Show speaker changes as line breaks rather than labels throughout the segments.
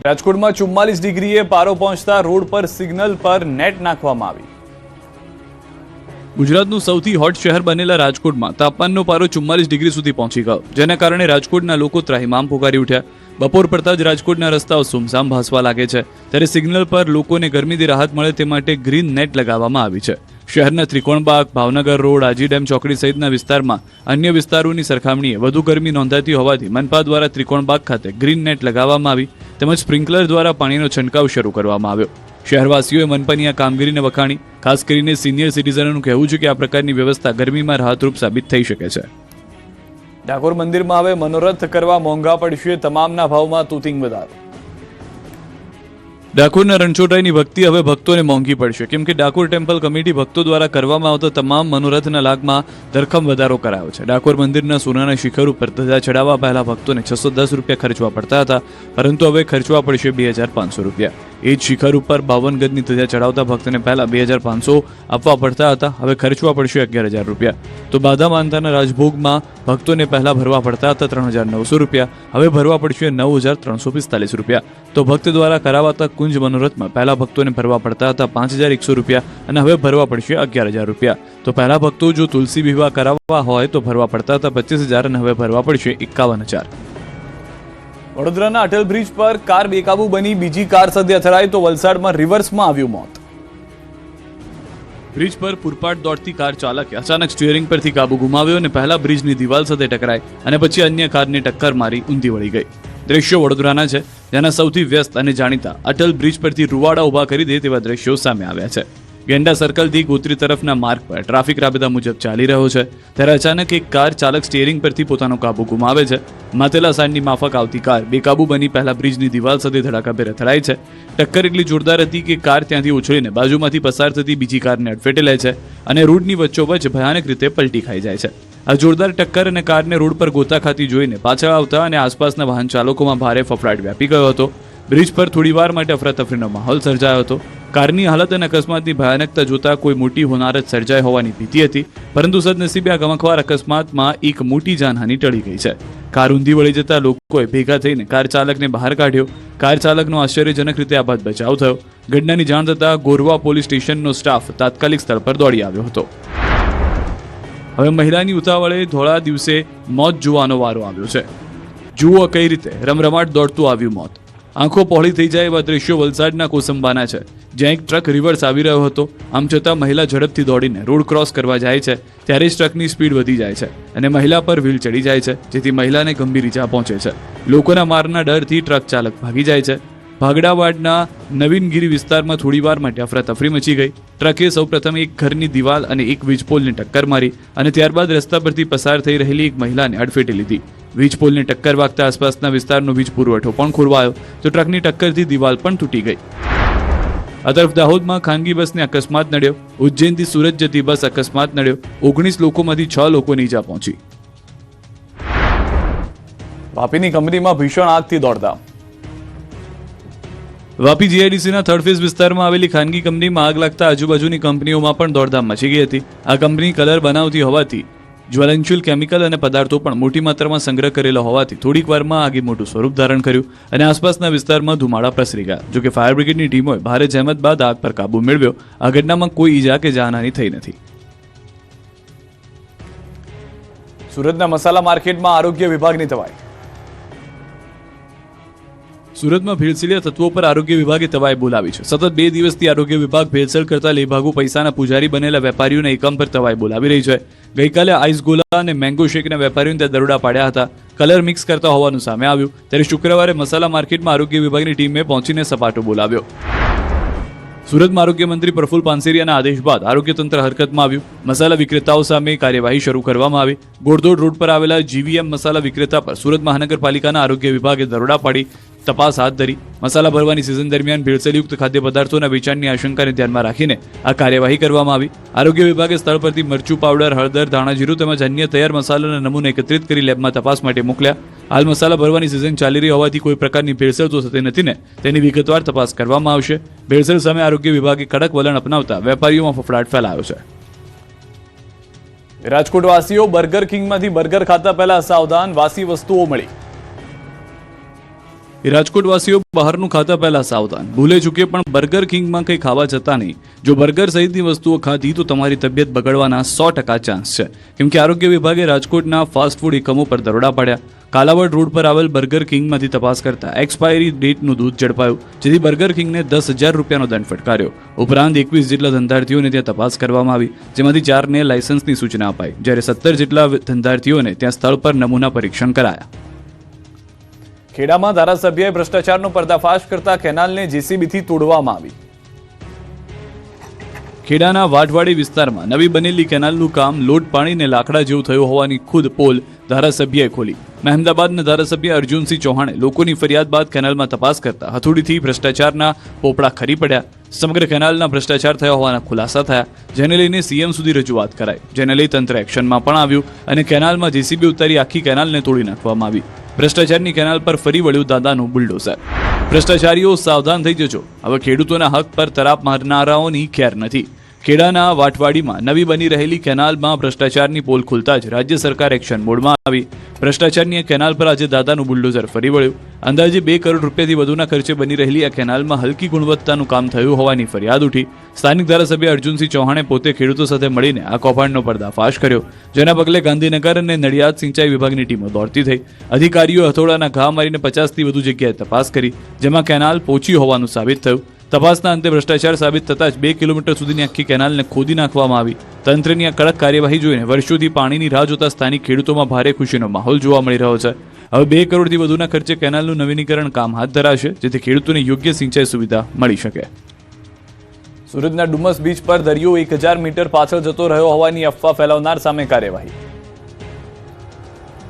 રાજકોટમાં 44 ડિગ્રીએ પારો પહોંચતા રોડ પર સિગ્નલ પર નેટ નાખવામાં આવી।
ગુજરાતનું સૌથી હોટ શહેર બનેલા રાજકોટમાં તાપમાનનો પારો 44 ડિગ્રી સુધી પહોંચી ગયો, જેના કારણે રાજકોટના લોકો ત્રાહિમામ પોકારી ઉઠ્યા। બપોર પડતા જ રાજકોટના રસ્તાઓ સુમસામ ભાસવા લાગે છે, ત્યારે સિગ્નલ પર લોકોને ગરમીથી રાહત મળે તે માટે ગ્રીન નેટ લગાવવામાં આવી છે। શહેરના ત્રિકોણબાગ, ભાવનગર રોડ, આજી ડેમ ચોકડી સહિતના વિસ્તારમાં અન્ય વિસ્તારોની સરખામણીએ વધુ ગરમી નોંધાતી હોવાથી મનપા દ્વારા ત્રિકોણબાગ ખાતે ગ્રીન નેટ લગાવવામાં આવી, તેમજ સ્પ્રિંકલર દ્વારા પાણીનો છંટકાવ શરૂ કરવામાં આવ્યો। શહેરવાસીઓએ મનપાની આ કામગીરીને વખાણી। ખાસ કરીને સિનિયર સિટીઝનોનું કહેવું છે કે આ પ્રકારની વ્યવસ્થા ગરમીમાં રાહતરૂપ સાબિત થઈ શકે છે।
ડાકોર મંદિરમાં હવે મનોરથ કરવા મોંઘા પડશે, તમામના ભાવમાં તૂતિંગ વધારો।
ડાકોરના રણછોડરાયની ભક્તિ હવે ભક્તોને મોંઘી પડશે, કેમ કે ડાકોર ટેમ્પલ કમિટી ભક્તો દ્વારા કરવામાં આવતા તમામ મનોરથના લાગમાં ધરખમ વધારો કરાયો છે। ડાકોર મંદિરના સોનાના શિખર ઉપર ધજા ચડાવવા પહેલા ભક્તોને 610 રૂપિયા ખર્ચવા પડતા હતા, પરંતુ હવે ખર્ચવા પડશે 2500 રૂપિયા। એ જ શિખર ઉપર 52 ગજની ધજા ચડાવતા ભક્તને પહેલા 2500 આપવા પડતા હતા, હવે ખર્ચવા પડશે 11000 રૂપિયા। તો બાધા માનતાના રાજભોગમાં ભક્તોને પહેલા ભરવા પડતા હતા 3900 રૂપિયા, હવે ભરવા પડશે 9345 રૂપિયા। તો ભક્ત દ્વારા કરાવાતા કુંજ મનોરથમાં પહેલા ભક્તોને ભરવા પડતા હતા 5100 રૂપિયા અને હવે ભરવા પડશે 11000 રૂપિયા। તો પહેલા ભક્તો જો તુલસી વિવાહ કરાવવા હોય તો ભરવા પડતા હતા 25000 અને હવે ભરવા પડશે 51000।
વડોદરાના અટલ બ્રિજ પર કાર બેકાબુ બની બીજી કાર સાથે અથડાઈ તો વલસાડમાં રિવર્સમાં આવ્યું મોત।
બ્રિજ પર પૂરપાટ દોડતી કાર ચાલકે અચાનક સ્ટીયરિંગ પરથી કાબુ ગુમાવ્યો અને પહેલા બ્રિજની દિવાલ સાથે ટકરાઈ અને પછી અન્ય કારને ટક્કર મારી ઊંધી વળી ગઈ। દ્રશ્યો વડોદરાના છે, જેના સૌથી વ્યસ્ત અને જાણીતા અટલ બ્રિજ પરથી રૂવાડા ઉભા કરી દે તેવા દ્રશ્યો સામે આવ્યા છે। ગેંડા સર્કલથી ગોત્રી તરફના માર્ગ પર ટ્રાફિક રાબેતા મુજબ ચાલી રહ્યો છે, ત્યારે અચાનક એક કાર ચાલક સ્ટીયરિંગ પરથી પોતાનો કાબુ ગુમાવે છે। માતેલા સાંજની માફક આવતી કાર બેકાબુ બની પહેલા બ્રિજની દિવાલ સાથે ધડાકાભેર અથડાઈ છે। ટક્કર એટલી જોરદાર હતી કે કાર ત્યાંથી ઉછળીને બાજુમાંથી પસાર થતી બીજી કારને અડફેટે લે છે અને રોડની વચ્ચોવચ્ચ ભયાનક રીતે પલટી ખાઈ જાય છે। આ જોરદાર ટક્કર અને કારને રોડ પર ગોતા ખાતી જોઈને પાછળ આવતા અને આસપાસના વાહન ચાલકોમાં ભારે ફફડાટ વ્યાપી ગયો હતો। બ્રિજ પર થોડીવાર માટે અફરાતફરીનો માહોલ સર્જાયો હતો। કારની હાલત અને અકસ્માતની ભયાનકતા જોતા કોઈ મોટી હોનારત સર્જાય હોવાની ભીતિ હતી, પરંતુ સદનસીબે આ ગમખ્વાર અકસ્માતમાં એક મોટી જાનહાનિ ટળી ગઈ છે। કાર ઊંધી વળી જતા લોકોએ ભેગા થઈને કાર ચાલકને બહાર કાઢ્યો। કાર ચાલકનો આશ્ચર્યજનક રીતે આબાદ બચાવ થયો। ઘટનાની જાણ થતાં ગોરવા પોલીસ સ્ટેશનનો સ્ટાફ તાત્કાલિક સ્થળ પર દોડી આવ્યો હતો। હવે મહિલાની ઉતાવળે ધોળા દિવસે મોત જોવાનો વારો આવ્યો છે। જુઓ કઈ રીતે રમરમાટ દોડતું આવ્યું મોત। આંખો પહોળી થઈ જાય એવા દ્રશ્યો વલસાડના કોસંબાના છે, જ્યાં એક ટ્રક રિવર્સ આવી રહ્યો હતો। આમ છતાં મહિલા ઝડપથી દોડીને રોડ ક્રોસ કરવા જાય છે, ત્યારે જ ટ્રકની સ્પીડ વધી જાય છે અને મહિલા પર વ્હીલ ચડી જાય છે, જેથી મહિલાને ગંભીર ઈજા પહોંચે છે। લોકોના મારના ડરથી ટ્રક ચાલક ભાગી જાય છે। ભાગડાવાડના નવીનગીરી વિસ્તારમાં થોડીવાર માટે અફરાતફરી મચી ગઈ। ટ્રકે સૌપ્રથમ એક ઘરની દિવાલ અને એક વીજપોલને ટક્કર મારી અને ત્યારબાદ રસ્તા પરથી પસાર થઈ રહેલી એક મહિલાને અડફેટે લીધી। વીજપોલને ટક્કર વાગતા આસપાસના વિસ્તારનો વીજ પુરવઠો પણ ખોરવાયો, તો ટ્રકની ટક્કરથી દિવાલ પણ તૂટી ગઈ। આ તરફ દાહોદમાં ખાનગી બસને અકસ્માત નડ્યો। ઉજ્જૈનથી સુરત જતી બસ અકસ્માત નડ્યો। 19 લોકોમાંથી 6 લોકોને ઈજા પહોંચી।
વાપીની કંપનીમાં ભીષણ આગથી દોડધામ।
વાપી જીઆઈડીસીના થર્ડ ફેઝ વિસ્તારમાં આવેલી ખાનગી કંપનીમાં આગ લાગતા આજુબાજુની કંપનીઓમાં પણ દોડધામ મચી ગઈ હતી। આ કંપની કલર બનાવતી હોવાથી જ્વલનશીલ કેમિકલ અને પદાર્થો પણ મોટી માત્રામાં સંગ્રહ કરેલા હોવાથી થોડીક વારમાં આગે મોટું સ્વરૂપ ધારણ કર્યું અને આસપાસના વિસ્તારમાં ધુમાડા પ્રસરી ગયા। જોકે ફાયર બ્રિગેડની ટીમોએ ભારે જહેમત બાદ આગ પર કાબુ મેળવ્યો। આ ઘટનામાં કોઈ ઈજા કે જાનહાનિ થઈ નથી।
સુરતના મસાલા માર્કેટમાં આરોગ્ય વિભાગની તવાઈ।
સુરતમાં ભેળસેળિયા તત્વો પર આરોગ્ય વિભાગે તવાઈ બોલાવી છે। સતત 2 દિવસથી આરોગ્ય વિભાગ ભેળસેળ કરતા લેભાગુ પૈસાના પૂજારી બનેલા વેપારીઓના એકમ પર તવાઈ બોલાવી રહી છે। ગઈકાલે આઈસ ગોલા અને મેંગો શેકના વેપારીઓને ત્યાં દરોડા પાડ્યા હતા। કલર મિક્સ કરતા હોવાનું સામે આવ્યું, ત્યારે શુક્રવારે મસાલા માર્કેટમાં આરોગ્ય વિભાગની ટીમે પહોંચીને સપાટો બોલાવ્યો। સુરતમાં આરોગ્ય મંત્રી પ્રફુલ પાનસેરિયાના આદેશ બાદ આરોગ્ય તંત્ર હરકતમાં આવ્યું। મસાલા વિક્રેતાઓ સામે કાર્યવાહી શરૂ કરવામાં આવી। ગોળદોડ રોડ પર આવેલા જીવીએમ મસાલા વિક્રેતા પર સુરત મહાનગરપાલિકાના આરોગ્ય વિભાગે દરોડા પાડી તપાસ હાથ ધરી। મસાલા ભરવાની સિઝન દરમિયાન ભેળસેળયુક્ત ખાદ્ય પદાર્થોના વેચાણની આશંકાને ધ્યાનમાં રાખીને આ કાર્યવાહી કરવામાં આવી। આરોગ્ય વિભાગે સ્થળ પરથી મરચું પાવડર, હળદર, ધાણા જીરું તેમજ અન્ય તૈયાર મસાલાના નમૂના એકત્રિત કરી લેબમાં તપાસ માટે મોકલ્યા। હાલ મસાલા ભરવાની સિઝન ચાલી રહી હોવાથી કોઈ પ્રકારની ભેળસેળ તો થતી નથી ને તેની વિગતવાર તપાસ કરવામાં આવશે। ભેળસેળ સામે આરોગ્ય વિભાગે કડક વલણ અપનાવતા વેપારીઓમાં ફફડાટ ફેલાયો છે।
રાજકોટવાસીઓ બર્ગર કિંગમાંથી બર્ગર ખાતા પહેલા સાવધાન, વાસી વસ્તુઓ મળી।
રાજકોટવાસીઓ બહારનું ખાતા પહેલા સાવધાન. ભૂલે ચૂકે પણ બર્ગર કિંગમાં કંઈ ખાવા જતા નહીં. જો બર્ગર સહિતની વસ્તુઓ ખાધી તો તમારી તબિયત બગડવાના 100% ચાન્સ છે. કેમ કે આરોગ્ય વિભાગે રાજકોટના ફાસ્ટ ફૂડ એકમો પર દરોડા પાડ્યા. કાલાવડ રોડ પર આવેલ બર્ગર કિંગમાંથી તપાસ કરતા એક્સપાયરી ડેટનું દૂધ ઝડપાયું, જેથી બર્ગર કિંગને 10,000 રૂપિયાનો દંડ ફટકાર્યો. ઉપરાંત 21 જેટલા ધંધાર્થીઓને ત્યાં તપાસ કરવામાં આવી, જેમાંથી 4ને લાયસન્સની સૂચના અપાઈ, જ્યારે 17 જેટલા ધંધાર્થીઓને ત્યાં સ્થળ પર નમૂના પરીક્ષણ કરાયા.
ખેડામાં ધારાસભ્યએ ભ્રષ્ટાચારનો પર્દાફાશ કરતા કેનાલને જેસીબીથી તોડવામાં આવી.
ખેડાના વાટવાડી વિસ્તારમાં નવી બનેલી કેનાલનું કામ લોટ પાણીને લાકડા જેવું થયું હોવાની ખુદ પોલ ધારાસભ્યએ ખોલી. મહેમદાબાદના ધારાસભ્ય અર્જુનસિંહ ચૌહાણે લોકોની ફરિયાદ બાદ કેનાલમાં તપાસ કરતા હથોડીથી ભ્રષ્ટાચારના પોપડા ખરી પડ્યા. સમગ્ર કેનાલના ભ્રષ્ટાચાર થયા હોવાના ખુલાસા થયા, જેને લઈને સીએમ સુધી રજૂઆત કરાઈ, જેને લઈ તંત્ર એક્શનમાં પણ આવ્યું અને કેનાલમાં જેસીબી ઉતારી આખી કેનાલને તોડી નાખવામાં આવી. ભ્રષ્ટાચારની કેનાલ પર ફરી વળ્યું દાદાનું બુલડોઝર. ભ્રષ્ટાચારીઓ સાવધાન થઈ જજો, હવે ખેડૂતોના હક પર તરાપ મારનારાઓની ખેર નથી. ખેડાના વાટવાડીમાં નવી બની રહેલી કેનાલમાં ભ્રષ્ટાચારની પોલ ખુલતા જ રાજ્ય સરકાર એક્શન મોડમાં આવી. ભ્રષ્ટાચારની આ કેનાલ પર આજે દાદાનું બુલડોઝર ફરી વળ્યું. અંદાજે 2 કરોડ રૂપિયાથી વધુના ખર્ચે બની રહેલી આ કેનાલમાં હલકી ગુણવત્તાનું કામ થયું હોવાની ફરિયાદ ઉઠી. સ્થાનિક ધારાસભ્ય અર્જુનસિંહ ચૌહાણે પોતે ખેડૂતો સાથે મળીને આ કૌભાંડનો પર્દાફાશ કર્યો, જેના પગલે ગાંધીનગર અને નડિયાદ સિંચાઈ વિભાગની ટીમો દોડતી થઈ. અધિકારીઓ હથોડાના ઘા મારીને 50થી વધુ જગ્યાએ તપાસ કરી, જેમાં કેનાલ પોચી હોવાનું સાબિત થયું. તપાસના અંતે ભ્રષ્ટાચાર સાબિત થતાં જ 2 કિલોમીટર સુધીની આખી કેનાલને ખોદી નાખવામાં આવી. તંત્રની આ કડક કાર્યવાહી જોઈને વર્ષોથી પાણીની રાહ જોતા સ્થાનિક ખેડૂતોમાં ભારે ખુશીનો માહોલ જોવા મળી રહ્યો છે. હવે 2 કરોડથી વધુના ખર્ચે કેનાલનું નવીનીકરણ કામ હાથ ધરાશે, જેથી ખેડૂતોને યોગ્ય સિંચાઈ સુવિધા મળી શકે.
સુરતના ડુમસ બીચ પર દરિયો 1000 મીટર પાછળ જતો રહ્યો હોવાની અફવા ફેલાવનાર સામે કાર્યવાહી.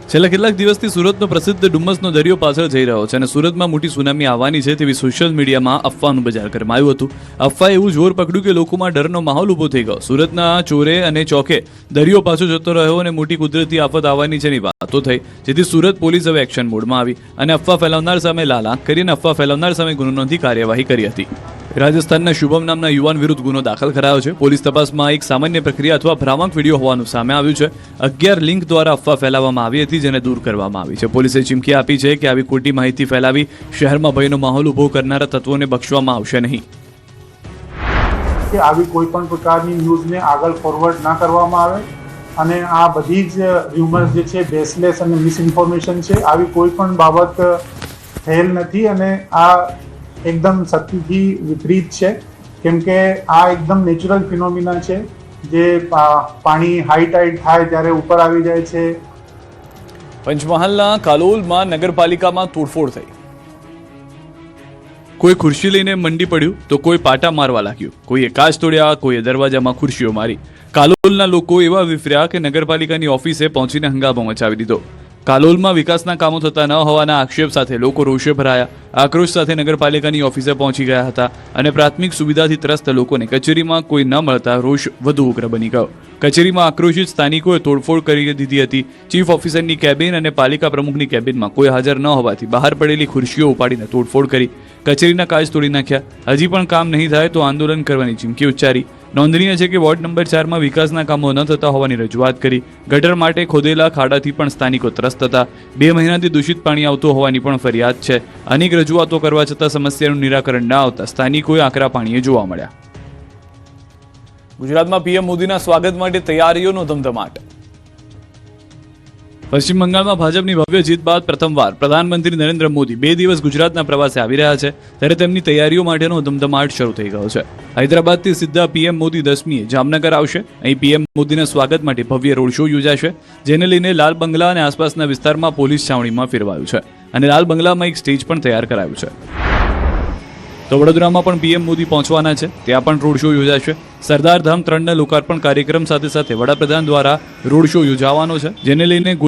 છેલ્લા કેટલાક દિવસથી સુરતનો પ્રસિદ્ધ ડુમ્મસનો દરિયો પાછળ જઈ રહ્યો છે અને સુરતમાં મોટી સુનામી આવવાની છે તેવી સોશિયલ મીડિયામાં અફવાનું બજાર ગરમાયું હતું. અફવાએ એવું જોર પકડ્યું કે લોકોમાં ડરનો માહોલ ઊભો થઈ ગયો. સુરતના ચોરે અને ચોકે દરિયો પાછો જતો રહ્યો અને મોટી કુદરતી આફત આવવાની છે વાતો થઈ, જેથી સુરત પોલીસ હવે એક્શન મોડમાં આવી અને અફવા ફેલાવનાર સામે લાલ આંખ કરીને અફવા ફેલાવનાર સામે ગુનો નોંધી કાર્યવાહી કરી હતી. રાજસ્થાનના શુભમ નામના યુવાન વિરુદ્ધ ગુનો દાખલ કરાયો છે. પોલીસ તપાસમાં એક સામાન્ય પ્રક્રિયા અથવા ભ્રામક વિડીયો હોવાનું સામે આવ્યું છે. 11 લિંક દ્વારા અફવા ફેલાવવામાં આવી હતી, જેને દૂર કરવામાં આવી છે. પોલીસે ચીમકી આપી છે કે આવી ખોટી માહિતી ફેલાવી શહેરમાં ભયનો માહોલ ઊભો કરનારા તત્વોને બક્ષવામાં આવશે નહીં.
કે આવી કોઈ પણ પ્રકારની ન્યૂઝને આગળ ફોરવર્ડ ના કરવામાં આવે અને આ બધી જ ર્યુમર્સ જે છે બેસલેસ અને મિસઇન્ફોર્મેશન છે. આવી કોઈ પણ બાબત થયેલ નથી અને આ એકદમ સત્યથી વિપરીત છે, કેમ કે આ એકદમ નેચરલ ફિનોમિના છે જે પાણી હાઈ ટાઈડ થાય ત્યારે ઉપર આવી જાય છે.
પંચમહાલના કાલોલમાં નગરપાલિકામાં તોડફોડ થઈ.
કોઈ ખુરશી લઈને મંડી પડ્યું તો કોઈ પાટા મારવા લાગ્યું, કોઈએ કાચ તોડ્યા, કોઈએ દરવાજામાં ખુરશીઓ મારી. કાલોલના લોકો એવા વિફર્યા કે નગરપાલિકાની ઓફિસે પહોંચીને હંગામો મચાવી દીધો. કાલોલમાં વિકાસના કામો થતા ન હોવાના આક્ષેપ સાથે લોકો રોષે ભરાયા. આક્રોશ સાથે નગરપાલિકાની ઓફિસે પહોંચી ગયા હતા અને પ્રાથમિક સુવિધાથી ત્રસ્ત લોકોને કચેરીમાં કોઈ ન મળતા રોષ વધુ ઉગ્ર બની ગયો. કચેરીમાં આક્રોશિત સ્થાનિકોએ તોડફોડ કરી દીધી હતી. ચીફ ઓફિસરની કેબિન અને પાલિકા પ્રમુખની કેબિનમાં કોઈ હાજર ન હોવાથી બહાર પડેલી ખુરશીઓ ઉપાડીને તોડફોડ કરી. કચેરીના કાચ તોડી નાખ્યા. હજી પણ કામ નહીં થાય તો આંદોલન કરવાની ચીમકી ઉચ્ચારી. નોંધનીય છે કે વોર્ડ નંબર 4માં વિકાસના કામો ન થતા હોવાની રજૂઆત કરી. ગટર માટે ખોદેલા ખાડાથી પણ સ્થાનિકો ત્રસ્ત હતા. 2 મહિનાથી દૂષિત પાણી આવતું હોવાની પણ ફરિયાદ છે. અનેક રજૂઆતો કરવા છતાં સમસ્યાનું નિરાકરણ ન આવતા સ્થાનિકોએ આકરા પાણીએ જોવા મળ્યા.
ગુજરાતમાં પીએમ મોદીના સ્વાગત માટે તૈયારીઓનો ધમધમાટ.
પશ્ચિમ બંગાળમાં ભાજપની ભવ્ય જીત બાદ પ્રથમવાર પ્રધાનમંત્રી નરેન્દ્ર મોદી 2 દિવસ ગુજરાતના પ્રવાસે આવી રહ્યા છે, ત્યારે તેમની તૈયારીઓ માટેનો ધમધમાટ શરૂ થઈ ગયો છે. હૈદરાબાદથી સીધા પીએમ મોદી 10મીએ જામનગર આવશે. અહીં પીએમ મોદીના સ્વાગત માટે ભવ્ય રોડ શો યોજાશે, જેને લઈને લાલ બંગલા અને આસપાસના વિસ્તારમાં પોલીસ છાવણીમાં ફેરવાયું છે અને લાલ બંગલામાં એક સ્ટેજ પણ તૈયાર કરાયું છે. તો વડોદરામાં પણ પીએમ મોદી પહોંચવાના છે, ત્યાં પણ રોડ શો યોજાશે. સરદાર ધામ 3ના લોકાર્પણ કાર્યક્રમ સાથે સાથે વડાપ્રધાન દ્વારા રોડ શો યોજાવાનો છે, જેને લઈને